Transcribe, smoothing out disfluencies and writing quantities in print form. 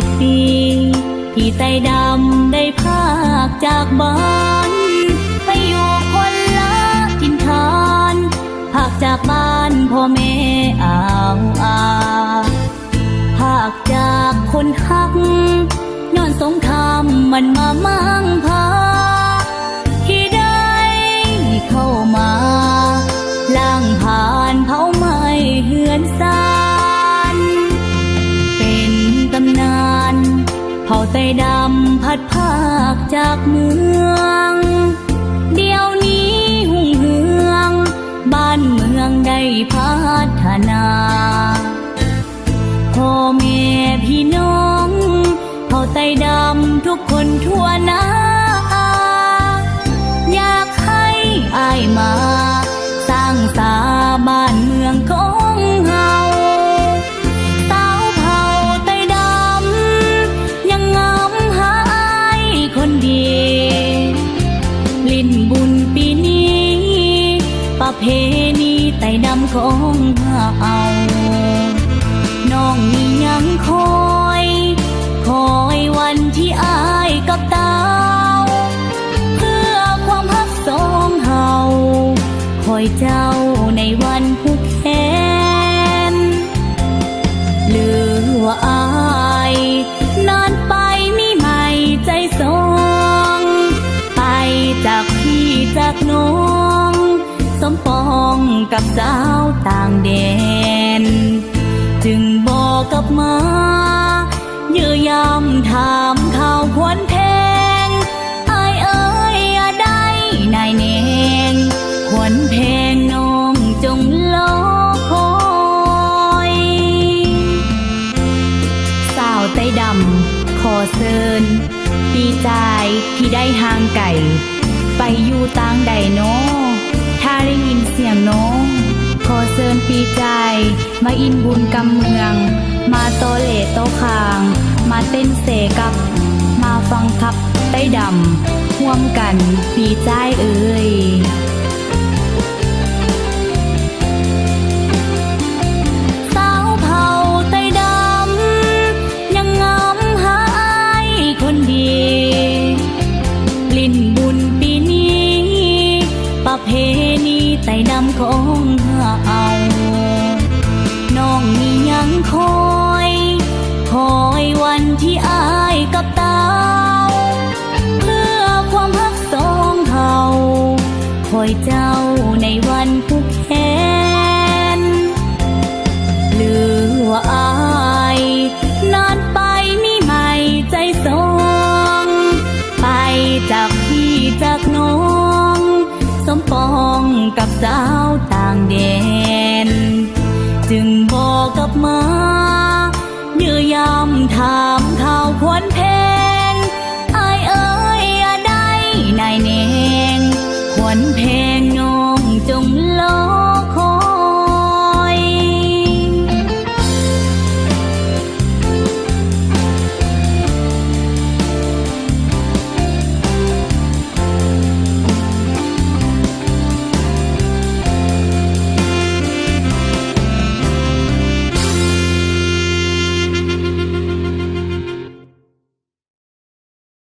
50 ปีที่ไต้ดำได้พากจากบ้านไปอยู่คนละถิ่นฐานพากจากบ้านพ่อแม่พากจากคนฮักย้อนสงครามมันมามั่งพาที่ได้เข้ามาล้างผ่านเผาไหม้เฮือนซานเป็นตำนานเผ่าไต้ดำพัดพากจากเมืองเดี๋ยวนี้หุ่งเฮืองบ้านเมืองได้พัฒนาพ่อแม่พี่น้องเผ่าไต้ดำทุกคนทั่วหน้าอยากให้อายมาสร้างสาบ้านเมืองของเฮาสาวเผ่าไต้ดำยังงามหาอายคนดีลิ้นบุญปีนี้ประเพณีไต้ดำของเฮาน้องนี่ยังคอยวันที่อายกับเตาเพื่อความฮักสองเฮาคอยเจ้าในวันผูกแขนหรือว่าอายนานไปมีใหม่ใจสองไปจากพี่จากน้องสมปองกับสาวต่างแดนจึงบอกกลับมาเยื่อยำถามข่าวควนเพลงอายเอ้ยอย่าได้นายเนงควนเพลงน้องจงรอคอยสาวไต้ดำขอเชิญปีใจที่ได้ห่างไก่ไปอยู่ต่างใดน้อถ้าได้ยินเสียงน้องขอเชิญปีใจมาอินบุญกำเมืองมาโตเลโตคางมาเต้นเสกับมาฟังทับไต้ดำร่วมกันปีใจเอ่ยสาวเผ่าไต้ดำยังงามหาอายคนดีลิ้นบุญปีนี้ประเพณีไต้ดำของเฮาน้องนี่ยังคอยวันที่อายกับเตาเพื่อความฮักสองเฮาคอยเจ้าในวันผูกแขนหรือว่าอายนานไปมีใหม่ใจสองไปจากพี่จากน้องสมปองกับสาวต่างแดนจึงบอกกลับมาเยื่อยำถามข่าวควน